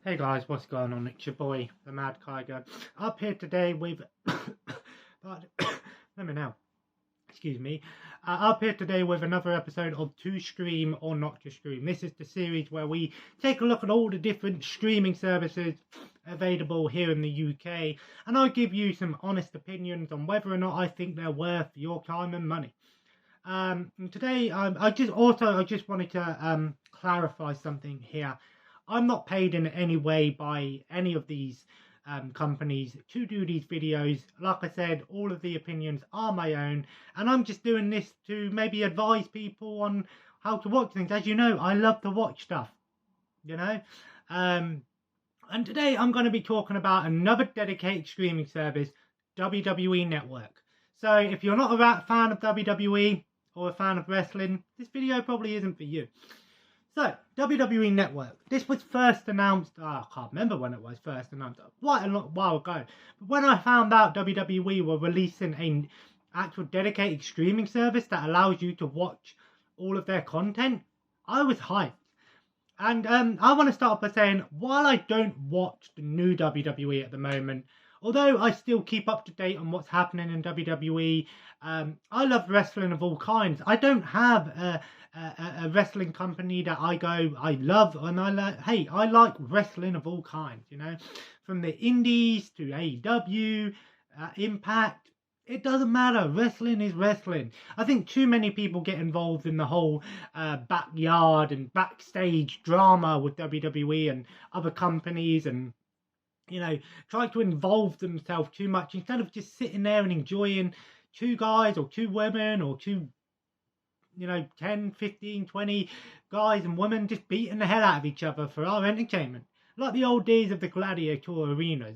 Hey guys, what's going on? It's your boy, the Mad Kygo, up here today with, let me know, excuse me, up here today with another episode of To Stream or Not to Stream. This is the series where we take a look at all the different streaming services available here in the UK, and I'll give you some honest opinions on whether or not I think they're worth your time and money. Today, I just wanted to clarify something here. I'm not paid in any way by any of these companies to do these videos. Like I said, all of the opinions are my own, and I'm just doing this to maybe advise people on how to watch things. As you know, I love to watch stuff, you know. And today I'm going to be talking about another dedicated streaming service, WWE Network. So if you're not a fan of WWE or a fan of wrestling, this video probably isn't for you. So, WWE Network. This was first announced, I can't remember when it was first announced, quite a while ago. But when I found out WWE were releasing an actual dedicated streaming service that allows you to watch all of their content, I was hyped. And I want to start by saying, while I don't watch the new WWE at the moment, although I still keep up to date on what's happening in WWE, I love wrestling of all kinds. I don't have a wrestling company that I love, and I like wrestling of all kinds, you know, from the indies to AEW, Impact. It doesn't matter. Wrestling is wrestling. I think too many people get involved in the whole backyard and backstage drama with WWE and other companies, and you know, try to involve themselves too much instead of just sitting there and enjoying two guys or two women or two, you know, 10, 15, 20 guys and women just beating the hell out of each other for our entertainment. Like the old days of the gladiator arenas.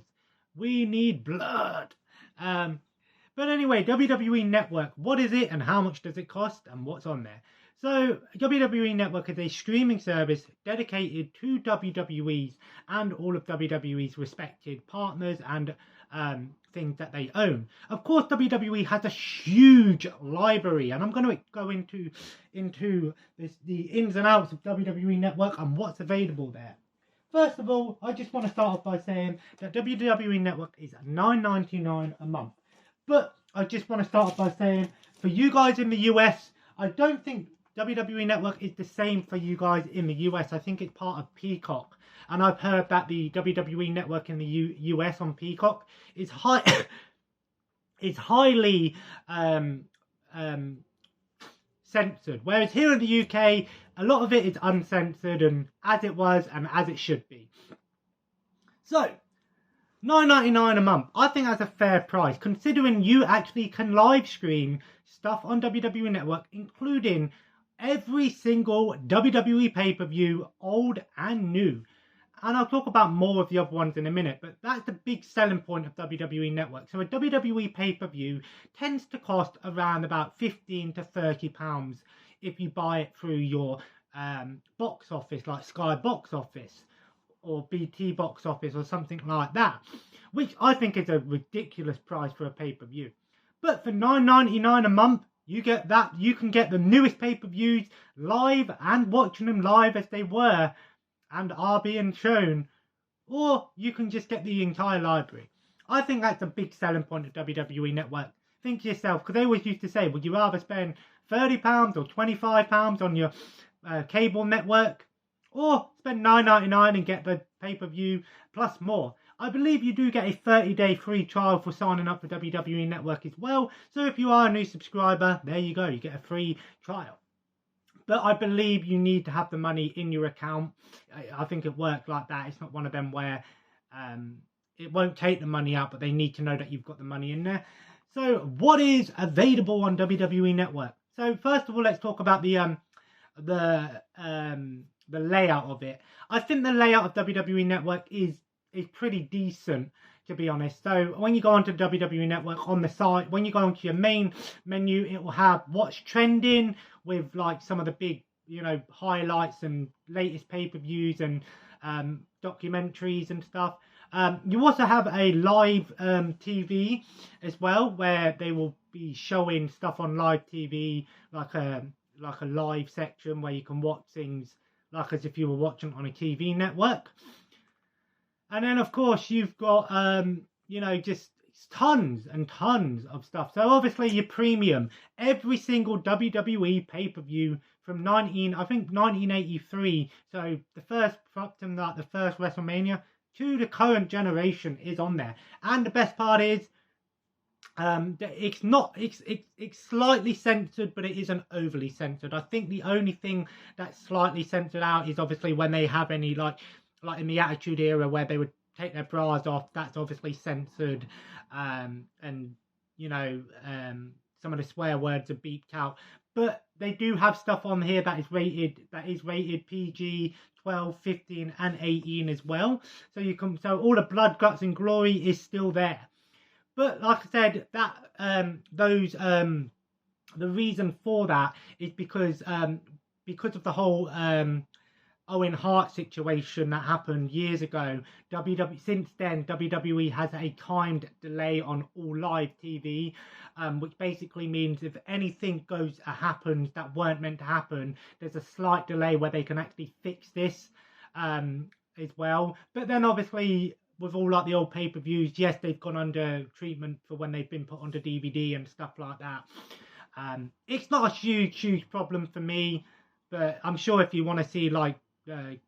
We need blood. But anyway, WWE Network, what is it and how much does it cost and what's on there? So, WWE Network is a streaming service dedicated to WWE's and all of WWE's respected partners and things that they own. Of course, WWE has a huge library, and I'm going to go into the ins and outs of WWE Network and what's available there. First of all, I just want to start off by saying that WWE Network is $9.99 a month. But I just want to start off by saying, for you guys in the US, I don't think WWE Network is the same for you guys in the US. I think it's part of Peacock. And I've heard that the WWE Network in the US on Peacock is highly censored. Whereas here in the UK, a lot of it is uncensored and as it was and as it should be. So, $9.99 a month. I think that's a fair price, considering you actually can live stream stuff on WWE Network, including every single WWE pay-per-view, old and new. And I'll talk about more of the other ones in a minute, but that's the big selling point of WWE Network. So a WWE pay-per-view tends to cost around about £15 to £30 if you buy it through your box office, like Sky Box Office or BT Box Office or something like that, which I think is a ridiculous price for a pay-per-view. But for $9.99 a month, you get that. You can get the newest pay-per-views live and watching them live as they were and are being shown, or you can just get the entire library. I think that's a big selling point of WWE Network. Think to yourself, because they always used to say, would you rather spend £30 or £25 on your cable network, or spend $9.99 and get the pay-per-view plus more? I believe you do get a 30-day free trial for signing up for WWE Network as well. So if you are a new subscriber, there you go. You get a free trial. But I believe you need to have the money in your account. I think it works like that. It's not one of them where it won't take the money out, but they need to know that you've got the money in there. So what is available on WWE Network? So first of all, let's talk about the layout of it. I think the layout of WWE Network is pretty decent, to be honest. So when you go onto WWE Network on the site, when you go onto your main menu, it will have what's trending with like some of the big, you know, highlights and latest pay-per-views and documentaries and stuff. You also have a live TV as well, where they will be showing stuff on live TV, like a live section where you can watch things like as if you were watching on a TV network. And then, of course, you've got, you know, just tons and tons of stuff. So obviously your premium, every single WWE pay-per-view from 1983. So the first, from like the first WrestleMania to the current generation is on there. And the best part is, it's not, it's slightly censored, but it isn't overly censored. I think the only thing that's slightly censored out is obviously when they have any like in the Attitude Era where they would take their bras off. That's obviously censored, and you know, some of the swear words are beeped out. But they do have stuff on here that is rated PG 12, 15, and 18 as well. So you can, so all the blood, guts, and glory is still there. But like I said, that the reason for that is because of the whole Owen Hart situation that happened years ago. Since then, WWE has a timed delay on all live TV, which basically means if anything happens that weren't meant to happen, there's a slight delay where they can actually fix this as well. But then obviously, with all like the old pay-per-views, yes, they've gone under treatment for when they've been put onto DVD and stuff like that. It's not a huge problem for me, but I'm sure if you want to see like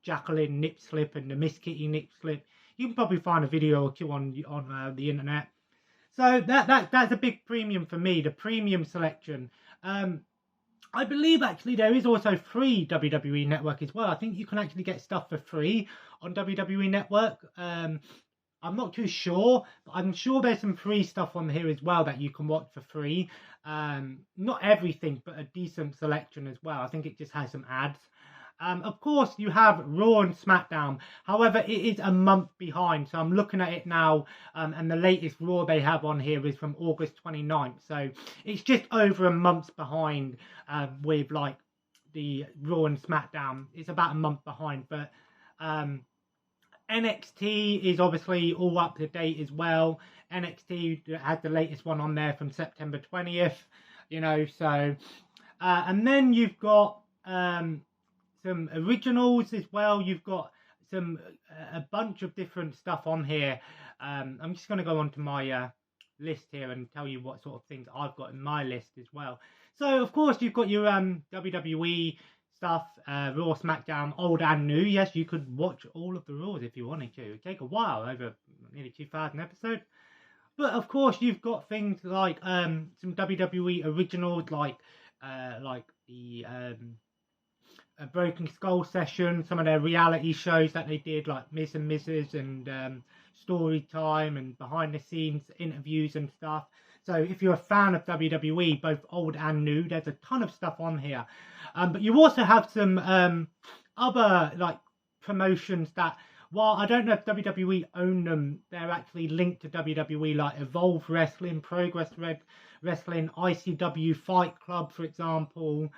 Jacqueline nip slip and the Miss Kitty nip slip, you can probably find a video or two on the internet. So that's a big premium for me, the premium selection. I believe actually there is also free WWE Network as well. I think you can actually get stuff for free on WWE Network. I'm not too sure, but I'm sure there's some free stuff on here as well that you can watch for free. Not everything, but a decent selection as well. I think it just has some ads. Of course, you have Raw and SmackDown. However, it is a month behind. So I'm looking at it now, and the latest Raw they have on here is from August 29th. So it's just over a month behind with like the Raw and SmackDown. It's about a month behind, but NXT is obviously all up to date as well. NXT has the latest one on there from September 20th, you know, so and then you've got some originals as well. You've got a bunch of different stuff on here. I'm just going to go onto my list here and tell you what sort of things I've got in my list as well. So of course you've got your WWE stuff, Raw, SmackDown, old and new. Yes, you could watch all of the Raws if you wanted to. It would take a while, over nearly 2,000 episodes. But of course you've got things like some WWE originals like the a Broken Skull session, some of their reality shows that they did, like Miz and Mrs. and Story Time and behind the scenes interviews and stuff. So if you're a fan of WWE, both old and new, there's a ton of stuff on here. But you also have some other like promotions that, while I don't know if WWE own them, they're actually linked to WWE, like Evolve Wrestling, Progress Wrestling, ICW Fight Club, for example.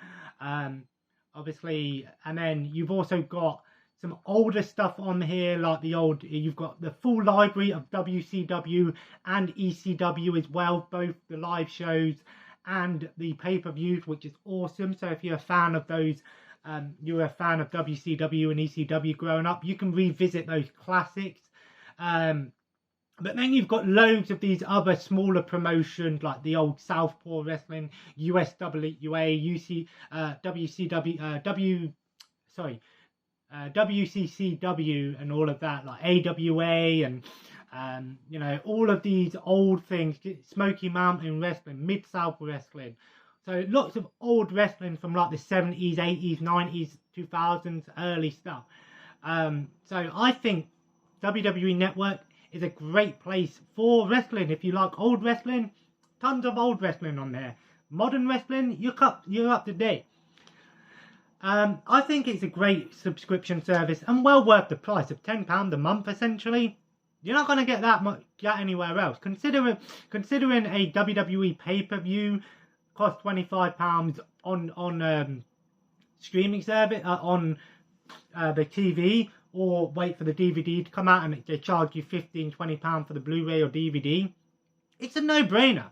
Obviously, and then you've also got some older stuff on here, like you've got the full library of WCW and ECW as well, both the live shows and the pay-per-views, which is awesome. So if you're a fan of those, you're a fan of WCW and ECW growing up, you can revisit those classics. But then you've got loads of these other smaller promotions like the old Southpaw Wrestling, USWA, WCCW and all of that, like AWA and you know, all of these old things, Smoky Mountain Wrestling, Mid-South Wrestling. So lots of old wrestling from like the 70s, 80s, 90s, 2000s, early stuff. So I think WWE Network is a great place for wrestling. If you like old wrestling, tons of old wrestling on there. Modern wrestling, you're up to date. I think it's a great subscription service and well worth the price of £10 a month. Essentially, you're not going to get that anywhere else. Considering a WWE pay-per-view costs £25 on streaming service on the TV, or wait for the DVD to come out and they charge you £15-20 for the Blu-ray or DVD. It's a no-brainer.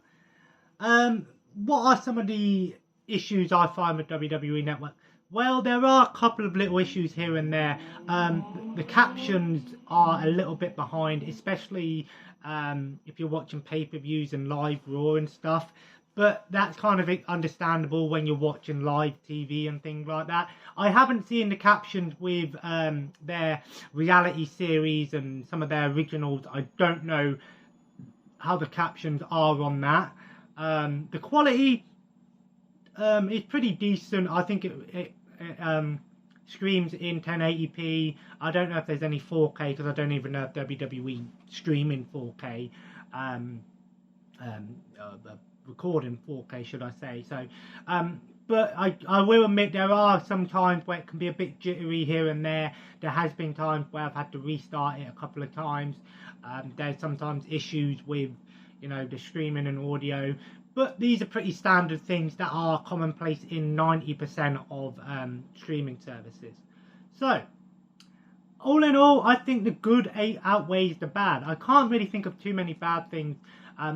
What are some of the issues I find with WWE Network? Well, there are a couple of little issues here and there. The captions are a little bit behind, especially if you're watching pay-per-views and live Raw and stuff. But that's kind of understandable when you're watching live TV and things like that. I haven't seen the captions with their reality series and some of their originals. I don't know how the captions are on that. The quality is pretty decent. I think it screams in 1080p. I don't know if there's any 4K because I don't even know if WWE stream in 4K. Record in 4K, should I say. So, but I will admit there are some times where it can be a bit jittery here and there. There has been times where I've had to restart it a couple of times. There's sometimes issues with, you know, the streaming and audio. But these are pretty standard things that are commonplace in 90% of streaming services. So, all in all, I think the good outweighs the bad. I can't really think of too many bad things.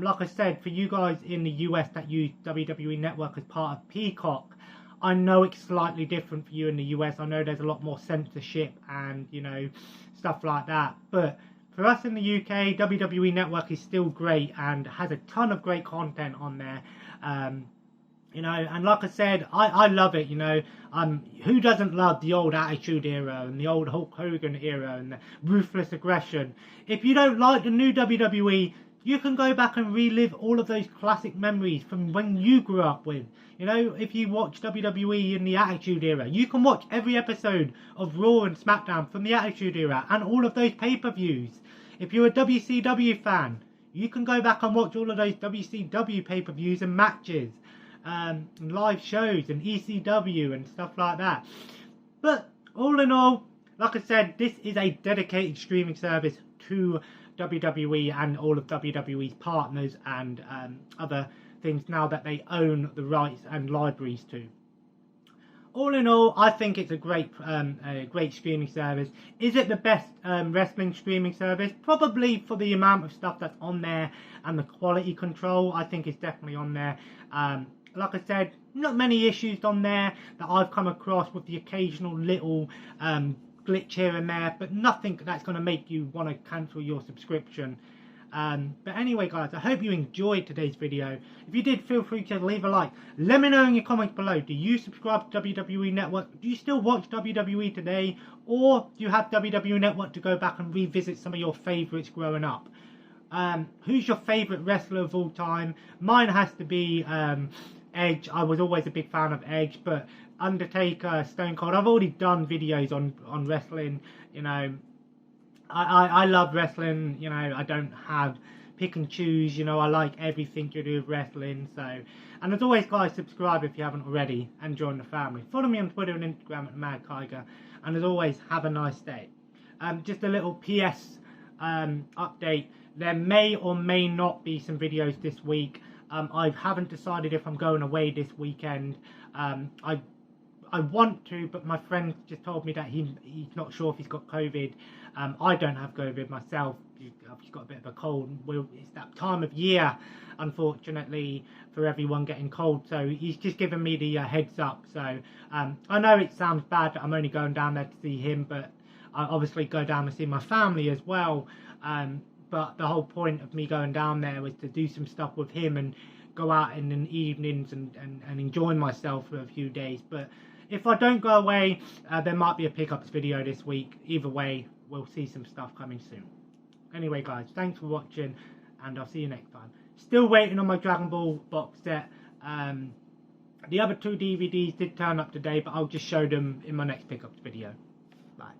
Like I said, for you guys in the US that use WWE Network as part of Peacock, I know it's slightly different for you in the US. I know there's a lot more censorship and, you know, stuff like that. But for us in the UK, WWE Network is still great and has a ton of great content on there. You know, and like I said, I love it, you know. Who doesn't love the old Attitude Era and the old Hulk Hogan era and the ruthless aggression? If you don't like the new WWE, you can go back and relive all of those classic memories from when you grew up with. You know, if you watch WWE in the Attitude Era, you can watch every episode of Raw and SmackDown from the Attitude Era and all of those pay-per-views. If you're a WCW fan, you can go back and watch all of those WCW pay-per-views and matches, and live shows and ECW and stuff like that. But all in all, like I said, this is a dedicated streaming service to WWE and all of WWE's partners and other things now that they own the rights and libraries to. All in all, I think it's a great streaming service. Is it the best wrestling streaming service? Probably, for the amount of stuff that's on there and the quality control. I think it's definitely on there. Like I said, not many issues on there that I've come across, with the occasional little glitch here and there, but nothing that's going to make you want to cancel your subscription. But anyway, guys, I hope you enjoyed today's video. If you did, feel free to leave a like. Let me know in your comments below. Do you subscribe to WWE Network? Do you still watch WWE today? Or do you have WWE Network to go back and revisit some of your favourites growing up? Who's your favourite wrestler of all time? Mine has to be Edge. I was always a big fan of Edge, but Undertaker, Stone Cold, I've already done videos on wrestling. You know, I love wrestling. You know, I don't have pick and choose. You know, I like everything to do with wrestling. So, and as always, guys, subscribe if you haven't already and join the family. Follow me on Twitter and Instagram at Mad Kiger. And as always, have a nice day. Just a little PS update. There may or may not be some videos this week. I haven't decided if I'm going away this weekend. I want to, but my friend just told me that he's not sure if he's got COVID. I don't have COVID myself. I've just got a bit of a cold. It's that time of year, unfortunately, for everyone getting cold. So he's just given me the heads up. So I know it sounds bad that I'm only going down there to see him, but I obviously go down to see my family as well. But the whole point of me going down there was to do some stuff with him and go out in the evenings and enjoy myself for a few days. But if I don't go away, there might be a pickups video this week. Either way, we'll see some stuff coming soon. Anyway, guys, thanks for watching, and I'll see you next time. Still waiting on my Dragon Ball box set. The other 2 DVDs did turn up today, but I'll just show them in my next pickups video. Bye.